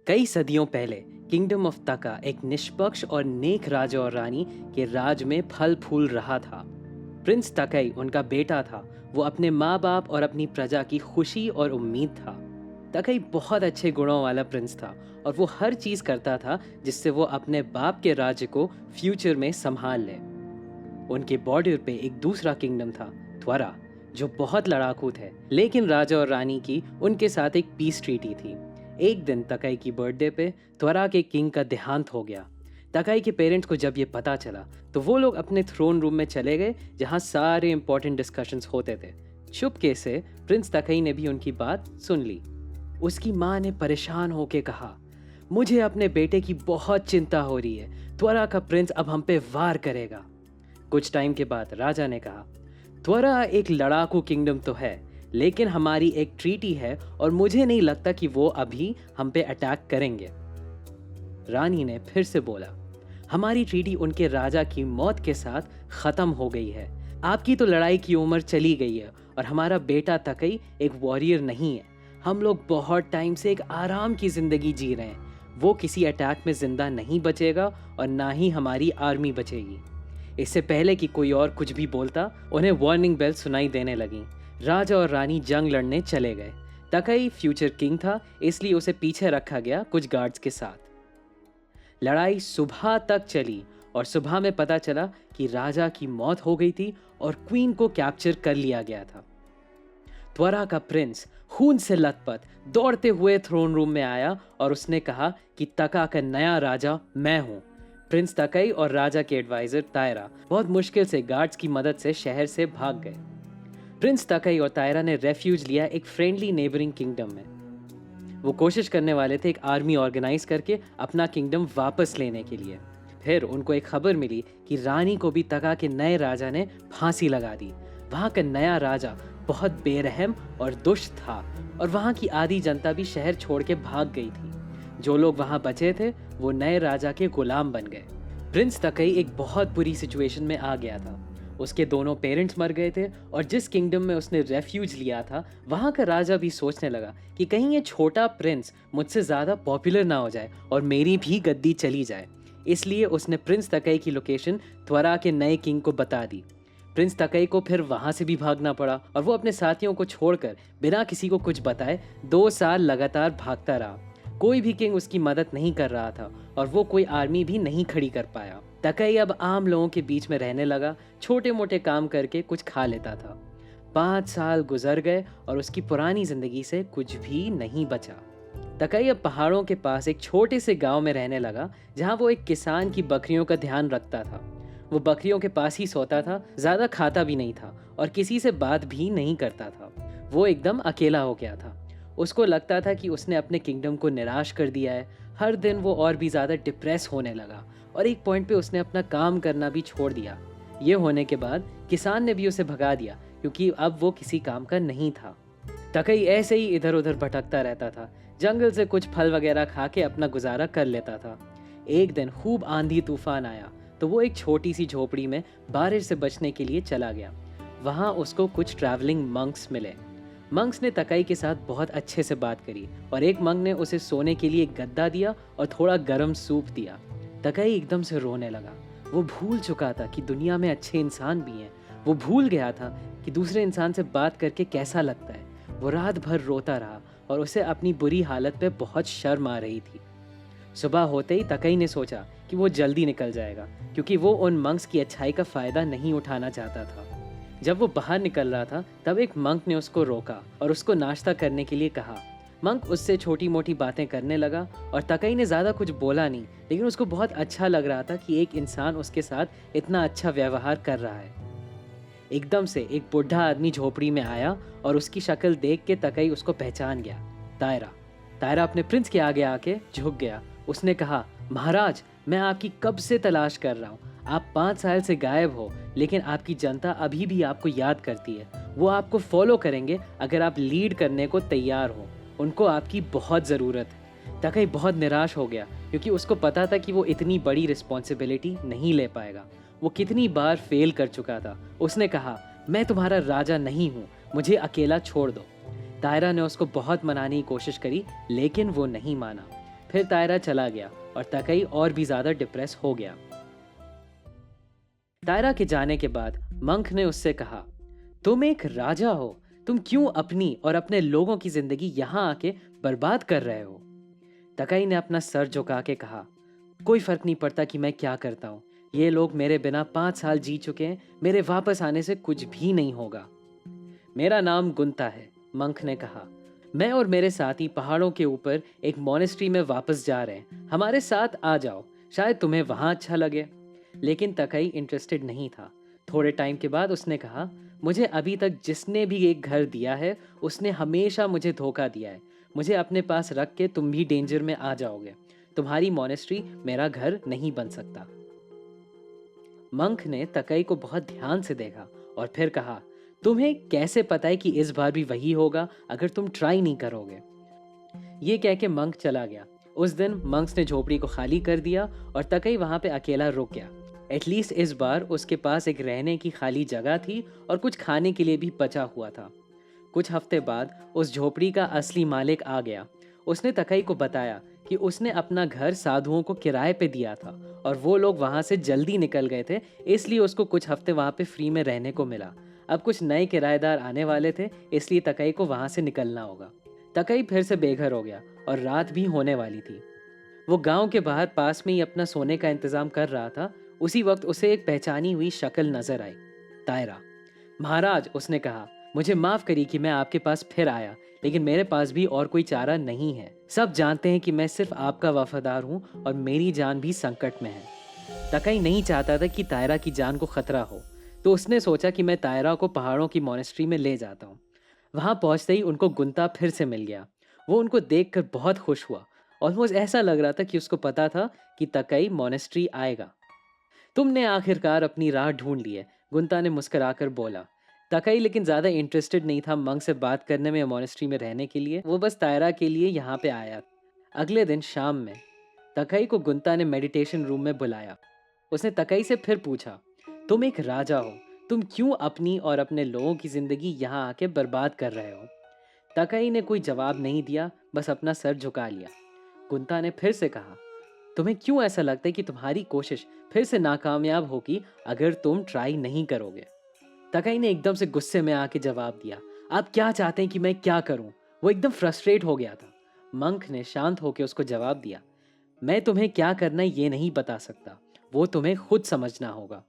कई सदियों पहले किंगडम ऑफ तका एक निष्पक्ष और नेक राजा और रानी के राज में फल फूल रहा था। प्रिंस तकई उनका बेटा था। वो अपने माँ बाप और अपनी प्रजा की खुशी और उम्मीद था। तकई बहुत अच्छे गुणों वाला प्रिंस था और वो हर चीज करता था जिससे वो अपने बाप के राज्य को फ्यूचर में संभाल ले। उनके बॉर्डर पे एक दूसरा किंगडम था, त्वरा, जो बहुत लड़ाकू थे। लेकिन राजा और रानी की उनके साथ एक पीस ट्रीटी थी। एक दिन तकाई की बर्थडे पे त्वरा के किंग का देहांत हो गया। तकाई के पेरेंट्स को जब ये पता चला तो वो लोग अपने थ्रोन रूम में चले गए जहाँ सारे इंपॉर्टेंट डिस्कशंस होते थे। चुपके से प्रिंस तकाई ने भी उनकी बात सुन ली। उसकी माँ ने परेशान होकर कहा, मुझे अपने बेटे की बहुत चिंता हो रही है। त्वरा का प्रिंस अब हम पे वार करेगा। कुछ टाइम के बाद राजा ने कहा, त्वरा एक लड़ाकू किंगडम तो है, लेकिन हमारी एक ट्रीटी है और मुझे नहीं लगता कि वो अभी हम पे अटैक करेंगे। रानी ने फिर से बोला, हमारी ट्रीटी उनके राजा की मौत के साथ खत्म हो गई है। आपकी तो लड़ाई की उम्र चली गई है और हमारा बेटा तकई एक वॉरियर नहीं है। हम लोग बहुत टाइम से एक आराम की जिंदगी जी रहे हैं। वो किसी अटैक में जिंदा नहीं बचेगा और ना ही हमारी आर्मी बचेगी। इससे पहले कि कोई और कुछ भी बोलता, उन्हें वार्निंग बेल सुनाई देने लगी। राजा और रानी जंग लड़ने चले गए। तकई फ्यूचर किंग था, इसलिए उसे पीछे रखा गया कुछ गार्ड्स के साथ। लड़ाई सुबह तक चली और सुबह में पता चला कि राजा की मौत हो गई थी और क्वीन को कैप्चर कर लिया गया था। त्वरा का प्रिंस खून से लथपथ दौड़ते हुए थ्रोन रूम में आया और उसने कहा कि तका का नया राजा मैं हूं। प्रिंस तकई और राजा के एडवाइजर तायरा बहुत मुश्किल से गार्ड्स की मदद से शहर से भाग गए। प्रिंस तकई और तायरा ने रेफ्यूज लिया एक फ्रेंडली नेबरिंग किंगडम में। वो कोशिश करने वाले थे एक आर्मी ऑर्गेनाइज करके अपना किंगडम वापस लेने के लिए। फिर उनको एक खबर मिली कि रानी को भी तका के नए राजा ने फांसी लगा दी। वहाँ का नया राजा बहुत बेरहम और दुष्ट था और वहाँ की आधी जनता भी शहर छोड़ के भाग गई थी। जो लोग वहाँ बचे थे वो नए राजा के गुलाम बन गए। प्रिंस तकई एक बहुत बुरी सिचुएशन में आ गया था। उसके दोनों पेरेंट्स मर गए थे और जिस किंगडम में उसने रेफ्यूज लिया था वहाँ का राजा भी सोचने लगा कि कहीं ये छोटा प्रिंस मुझसे ज़्यादा पॉपुलर ना हो जाए और मेरी भी गद्दी चली जाए। इसलिए उसने प्रिंस तकई की लोकेशन त्वरा के नए किंग को बता दी। प्रिंस तकई को फिर वहाँ से भी भागना पड़ा और वो अपने साथियों को छोड़कर बिना किसी को कुछ बताए 2 साल लगातार भागता रहा। कोई भी किंग उसकी मदद नहीं कर रहा था और वो कोई आर्मी भी नहीं खड़ी कर पाया। तकई अब आम लोगों के बीच में रहने लगा, छोटे मोटे काम करके कुछ खा लेता था। 5 साल गुजर गए और उसकी पुरानी जिंदगी से कुछ भी नहीं बचा। तकई अब पहाड़ों के पास एक छोटे से गांव में रहने लगा जहां वो एक किसान की बकरियों का ध्यान रखता था। वो बकरियों के पास ही सोता था, ज्यादा खाता भी नहीं था और किसी से बात भी नहीं करता था। वो एकदम अकेला हो गया था। उसको लगता था कि उसने अपने किंगडम को निराश कर दिया है। हर दिन वो और भी ज़्यादा डिप्रेस होने लगा और एक पॉइंट पे उसने अपना काम करना भी छोड़ दिया। ये होने के बाद किसान ने भी उसे भगा दिया क्योंकि अब वो किसी काम का नहीं था। तकई ऐसे ही इधर उधर भटकता रहता था, जंगल से कुछ फल वगैरह खा के अपना गुजारा कर लेता था। एक दिन खूब आंधी तूफान आया तो वो एक छोटी सी झोपड़ी में बारिश से बचने के लिए चला गया। वहाँ उसको कुछ ट्रैवलिंग मंक्स मिले। मंक्स ने तकई के साथ बहुत अच्छे से बात करी और एक मंक ने उसे सोने के लिए एक गद्दा दिया और थोड़ा गर्म सूप दिया। तकई एकदम से रोने लगा। वो भूल चुका था कि दुनिया में अच्छे इंसान भी हैं। वो भूल गया था कि दूसरे इंसान से बात करके कैसा लगता है। वो रात भर रोता रहा और उसे अपनी बुरी हालत पे बहुत शर्म आ रही थी। सुबह होते ही तकई ने सोचा कि वो जल्दी निकल जाएगा क्योंकि वो उन मंक्स की अच्छाई का फ़ायदा नहीं उठाना चाहता था। जब वो बाहर निकल रहा था तब एक मंक ने उसको रोका और उसको नाश्ता करने के लिए कहा। मंक उससे छोटी मोटी बातें करने लगा और तकई ने ज़्यादा कुछ बोला नहीं, लेकिन उसको बहुत अच्छा लग रहा था कि एक इंसान उसके साथ इतना अच्छा व्यवहार कर रहा है। एकदम से एक बुढ़ा आदमी झोपड़ी में आया और उसकी शक्ल देख के तकई उसको पहचान गया। तायरा। तायरा अपने प्रिंस के आगे आके झुक गया। उसने कहा, महाराज, मैं आपकी कब से तलाश कर रहा हूँ। आप 5 साल से गायब हो, लेकिन आपकी जनता अभी भी आपको याद करती है। वो आपको फॉलो करेंगे अगर आप लीड करने को तैयार हो। उनको आपकी बहुत ज़रूरत है। तकई बहुत निराश हो गया क्योंकि उसको पता था कि वो इतनी बड़ी रिस्पॉन्सिबिलिटी नहीं ले पाएगा। वो कितनी बार फेल कर चुका था। उसने कहा, मैं तुम्हारा राजा नहीं हूँ, मुझे अकेला छोड़ दो। तायरा ने उसको बहुत मनाने की कोशिश करी, लेकिन वो नहीं माना। फिर तायरा चला गया और तकई और भी ज्यादा डिप्रेस हो गया। तायरा के जाने के बाद मंक ने उससे कहा, तुम एक राजा हो, तुम क्यों अपनी और अपने लोगों की जिंदगी यहाँ आके बर्बाद कर रहे हो? तकई ने अपना सर झुका के कहा, कोई फर्क नहीं पड़ता कि मैं क्या करता हूँ, ये लोग मेरे बिना 5 साल जी चुके हैं, मेरे वापस आने से कुछ भी नहीं होगा। मेरा नाम गुंता है, मंक ने कहा। मैं और मेरे साथी पहाड़ों के ऊपर एक मॉनेस्ट्री में वापस जा रहे हैं, हमारे साथ आ जाओ, शायद तुम्हें वहां अच्छा लगे। लेकिन तकई इंटरेस्टेड नहीं था। थोड़े टाइम के बाद उसने कहा, मुझे अभी तक जिसने भी एक घर दिया है उसने हमेशा मुझे धोखा दिया है। मुझे अपने पास रख के तुम भी डेंजर में आ जाओगे। तुम्हारी मॉनेस्ट्री मेरा घर नहीं बन सकता। मंक ने तकई को बहुत ध्यान से देखा और फिर कहा, तुम्हें कैसे पता है कि इस बार भी वही होगा अगर तुम ट्राई नहीं करोगे? ये कह के मंक चला गया। उस दिन मंक्स ने झोपड़ी को खाली कर दिया और तकई वहां पे अकेला रुक गया। एटलीस्ट इस बार उसके पास एक रहने की खाली जगह थी और कुछ खाने के लिए भी बचा हुआ था। कुछ हफ्ते बाद उस झोपड़ी का असली मालिक आ गया। उसने तकई को बताया कि उसने अपना घर साधुओं को किराए पे दिया था और वो लोग वहां से जल्दी निकल गए थे, इसलिए उसको कुछ हफ्ते वहां पे फ्री में रहने को मिला। अब कुछ नए किराएदार आने वाले थे, इसलिए तकई को वहां से निकलना होगा। तकई फिर से बेघर हो गया और रात भी होने वाली थी। वो गांव के बाहर पास में ही अपना सोने का इंतजाम कर रहा था। उसी वक्त उसे एक पहचानी हुई शक्ल नजर आई, तायरा। महाराज, उसने कहा, मुझे माफ करिए कि मैं आपके पास फिर आया, लेकिन मेरे पास भी और कोई चारा नहीं है। सब जानते हैं कि मैं सिर्फ आपका वफादार हूँ और मेरी जान भी संकट में है। तकई नहीं चाहता था कि तायरा की जान को खतरा हो, तो उसने सोचा कि मैं तायरा को पहाड़ों की मॉनेस्ट्री में ले जाता हूँ। वहां पहुंचते ही उनको गुंता फिर से मिल गया। वो उनको देखकर बहुत खुश हुआ। ऑलमोस्ट ऐसा लग रहा था कि उसको पता था कि तकई मॉनेस्ट्री आएगा। तुमने आखिरकार अपनी राह ढूंढ ली है, गुंता ने मुस्कुराकर बोला। तकई लेकिन ज्यादा इंटरेस्टेड नहीं था मंक से बात करने में या मॉनेस्ट्री में रहने के लिए। वो बस तायरा के लिए यहाँ पे आया। अगले दिन शाम में तकई को गुंता ने मेडिटेशन रूम में बुलाया। उसने तकई से फिर पूछा, तुम एक राजा हो, तुम क्यों अपनी और अपने लोगों की जिंदगी यहाँ आके बर्बाद कर रहे हो? तकई ने कोई जवाब नहीं दिया, बस अपना सर झुका लिया। गुंता ने फिर से कहा, तुम्हें क्यों ऐसा लगता है कि तुम्हारी कोशिश फिर से नाकामयाब होगी अगर तुम ट्राई नहीं करोगे? तकई ने एकदम से गुस्से में आके जवाब दिया, आप क्या चाहते हैं कि मैं क्या करूं? वो एकदम फ्रस्ट्रेट हो गया था। मंक ने शांत होकर उसको जवाब दिया, मैं तुम्हें क्या करना है ये नहीं बता सकता, वो तुम्हें खुद समझना होगा।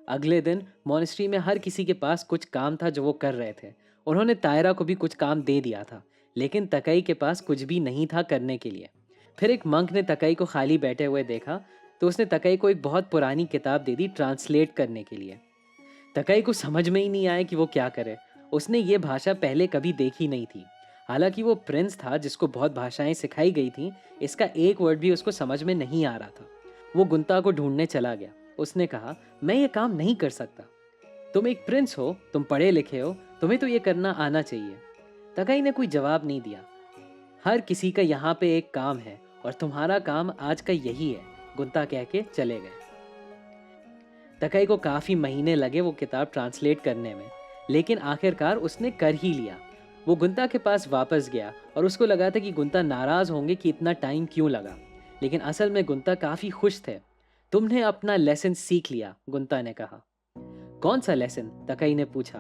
अगले दिन मॉनेस्ट्री में हर किसी के पास कुछ काम था जो वो कर रहे थे। उन्होंने तायरा को भी कुछ काम दे दिया था, लेकिन तकई के पास कुछ भी नहीं था करने के लिए। फिर एक मंक ने तकई को खाली बैठे हुए देखा, तो उसने तकई को एक बहुत पुरानी किताब दे दी ट्रांसलेट करने के लिए। तकई को समझ में ही नहीं आया कि वो क्या करे। उसने ये भाषा पहले कभी देखी नहीं थी। हालांकि वो प्रिंस था जिसको बहुत भाषाएं सिखाई गई थी, इसका एक वर्ड भी उसको समझ में नहीं आ रहा था। वो गुंता को ढूंढने चला गया। उसने कहा, मैं ये काम नहीं कर सकता। तुम एक प्रिंस हो, तुम पढ़े लिखे हो, तुम्हें तो ये करना आना चाहिए। तकई ने कोई जवाब नहीं दिया। हर किसी का यहाँ पे एक काम है और तुम्हारा काम आज का यही है, गुंता कह के चले गए। तकई को काफी महीने लगे वो किताब ट्रांसलेट करने में, लेकिन आखिरकार उसने कर ही लिया। वो गुंता के पास वापस गया और उसको लगा था कि गुंता नाराज होंगे कि इतना टाइम क्यों लगा, लेकिन असल में गुंता काफी खुश थे। तुमने अपना लेसन सीख लिया, गुंता ने कहा। कौन सा लेसन? तकई ने पूछा।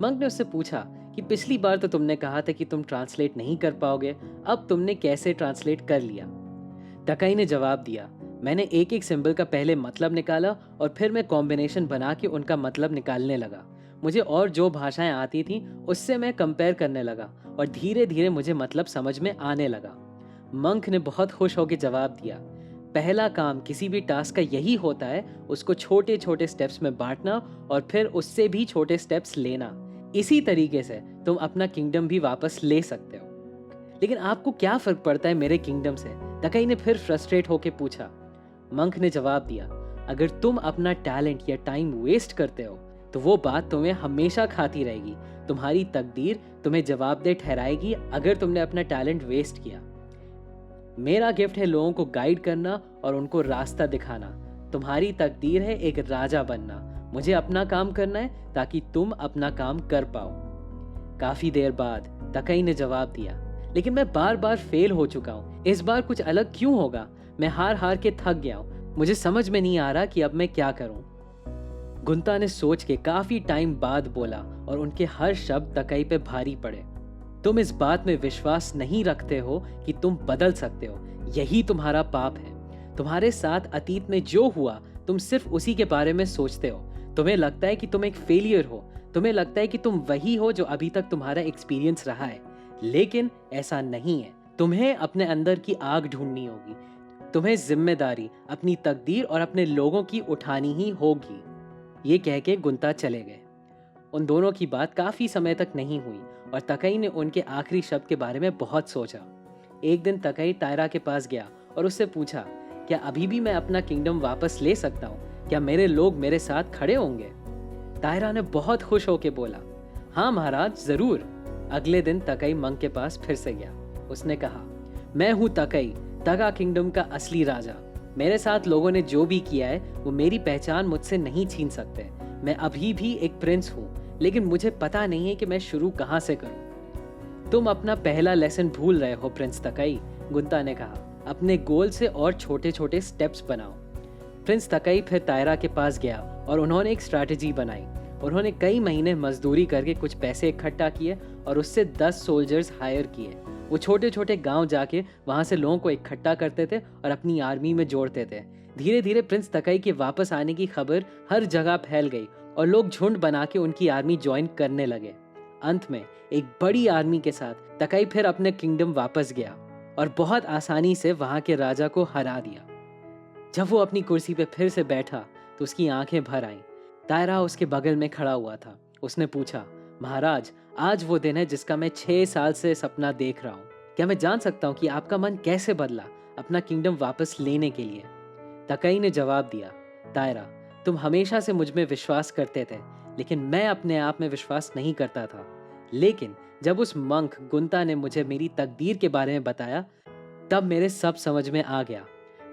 मंक ने उससे पूछा कि पिछली बार तो तुमने कहा था कि तुम ट्रांसलेट नहीं कर पाओगे, अब तुमने कैसे ट्रांसलेट कर लिया? तकई ने जवाब दिया, मैंने एक एक सिंबल का पहले मतलब निकाला और फिर मैं कॉम्बिनेशन बना के उनका मतलब निकालने लगा। मुझे और जो भाषाएं आती थी उससे मैं कंपेयर करने लगा और धीरे धीरे मुझे मतलब समझ में आने लगा। मंक ने बहुत खुश होकर जवाब दिया, पहला काम किसी भी टास्क का यही होता है, उसको छोटे छोटे स्टेप्स में बांटना और फिर उससे भी छोटे स्टेप्स लेना। इसी तरीके से तुम अपना किंगडम भी वापस ले सकते हो। लेकिन आपको क्या फर्क पड़ता है मेरे किंगडम से? तकई ने फिर फ्रस्ट्रेट होकर पूछा। मंक ने जवाब दिया, अगर तुम अपना टैलेंट या टाइम वेस्ट करते हो तो वो बात तुम्हें हमेशा खाती रहेगी। तुम्हारी तकदीर तुम्हें जवाबदेह ठहराएगी अगर तुमने अपना टैलेंट वेस्ट किया। मेरा गिफ्ट है लोगों को गाइड करना और उनको रास्ता दिखाना। तुम्हारी तकदीर है एक राजा बनना। मुझे अपना काम करना है ताकि तुम अपना काम कर पाओ। काफी देर बाद तकई ने जवाब दिया, लेकिन मैं बार बार फेल हो चुका हूँ। इस बार कुछ अलग क्यों होगा? मैं हार हार के थक गया हूँ। मुझे समझ में नहीं आ रहा कि अब मैं क्या करूँ। गुंता ने सोच के काफी टाइम बाद बोला और उनके हर शब्द तकई पे भारी पड़े। तुम इस बात में विश्वास नहीं रखते हो कि तुम बदल सकते हो। यही तुम्हारा पाप है। तुम्हारे साथ अतीत में जो हुआ तुम सिर्फ उसी के बारे में सोचते हो। तुम्हें लगता है कि तुम एक फेलियर हो। तुम्हें लगता है कि तुम वही हो जो अभी तक तुम्हारा एक्सपीरियंस रहा है, लेकिन ऐसा नहीं है। तुम्हें अपने अंदर की आग ढूंढनी होगी। तुम्हें जिम्मेदारी अपनी तकदीर और अपने लोगों की उठानी ही होगी। ये कह के गुंता चले गए। उन दोनों की बात काफी समय तक नहीं हुई और तकई ने उनके आखिरी शब्द के बारे में बहुत सोचा। एक दिन तकई तायरा के पास गया और उससे पूछा, क्या अभी भी मैं अपना किंगडम वापस ले सकता हूँ? क्या मेरे लोग मेरे साथ खड़े होंगे? तायरा ने बहुत खुश होकर बोला, हाँ महाराज, जरूर। अगले दिन तकई मंक के पास फिर से गया। उसने कहा, मैं हूँ तकई, तगा किंगडम का असली राजा। मेरे साथ लोगों ने जो भी किया है वो मेरी पहचान मुझसे नहीं छीन सकते। मैं अभी भी एक प्रिंस हूँ, लेकिन मुझे पता नहीं है कि मैं शुरू कहाँ से करूँ। तुम अपना पहला लेसन भूल रहे हो प्रिंस तकई, गुंता ने कहा। अपने गोल से और छोटे छोटे स्टेप्स बनाओ। प्रिंस तकई फिर तायरा के पास गया और उन्होंने एक स्ट्रैटेजी बनाई। उन्होंने कई महीने मजदूरी करके कुछ पैसे इकट्ठा किए और उससे 10 सोल्जर्स हायर किए। वो छोटे छोटे गांव जाके वहां से लोगों को इकट्ठा करते थे और अपनी आर्मी में जोड़ते थे। धीरे धीरे प्रिंस तकई के वापस आने की खबर हर जगह फैल गई और लोग झुंड बना के उनकी आर्मी ज्वाइन करने लगे। अंत में एक बड़ी आर्मी के साथ तकई फिर अपने किंगडम वापस गया और बहुत आसानी से वहां के राजा को हरा दिया। जब वो अपनी कुर्सी पे फिर से बैठा तो उसकी आंखें भर आईं। तायरा उसके बगल में खड़ा हुआ था। उसने पूछा, महाराज, आज वो दिन है जिसका मैं 6 साल से सपना देख रहा हूँ। क्या मैं जान सकता हूँ कि आपका मन कैसे बदला अपना किंगडम वापस लेने के लिए? तकई ने जवाब दिया, तायरा, तुम हमेशा से मुझ में विश्वास करते थे, लेकिन मैं अपने आप में विश्वास नहीं करता था। लेकिन जब उस मंक गुंता ने मुझे मेरी तकदीर के बारे में बताया, तब मेरे सब समझ में आ गया।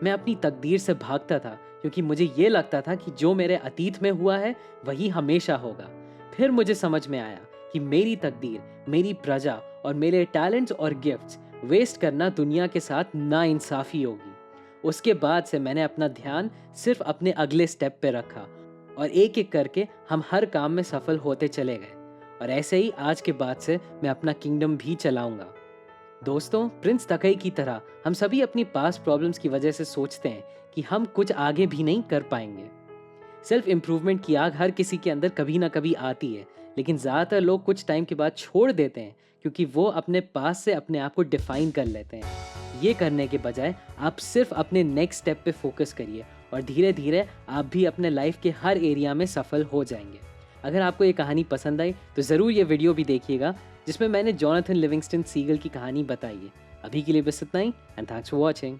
मैं अपनी तकदीर से भागता था क्योंकि मुझे ये लगता था कि जो मेरे अतीत में हुआ है वही हमेशा होगा। फिर मुझे समझ में आया कि मेरी तकदीर, मेरी प्रजा और मेरे टैलेंट्स और गिफ्ट्स वेस्ट करना दुनिया के साथ नाइंसाफी होगी। उसके बाद से मैंने अपना ध्यान सिर्फ अपने अगले स्टेप पे रखा और एक एक करके हम हर काम में सफल होते चले गए। और ऐसे ही आज के बाद से मैं अपना किंगडम भी चलाऊंगा। दोस्तों, प्रिंस तकई की तरह हम सभी अपनी पास्ट प्रॉब्लम्स की वजह से सोचते हैं कि हम कुछ आगे भी नहीं कर पाएंगे। सेल्फ इम्प्रूवमेंट की आग हर किसी के अंदर कभी ना कभी आती है, लेकिन ज़्यादातर लोग कुछ टाइम के बाद छोड़ देते हैं क्योंकि वो अपने पास से अपने आप को डिफाइन कर लेते हैं। ये करने के बजाय आप सिर्फ अपने नेक्स्ट स्टेप पे फोकस करिए और धीरे धीरे आप भी अपने लाइफ के हर एरिया में सफल हो जाएंगे। अगर आपको ये कहानी पसंद आई तो ज़रूर ये वीडियो भी देखिएगा जिसमें मैंने जोनाथन लिविंगस्टन सीगल की कहानी बताई है। अभी के लिए बस इतना ही, एंड थैंक्स फॉर वॉचिंग।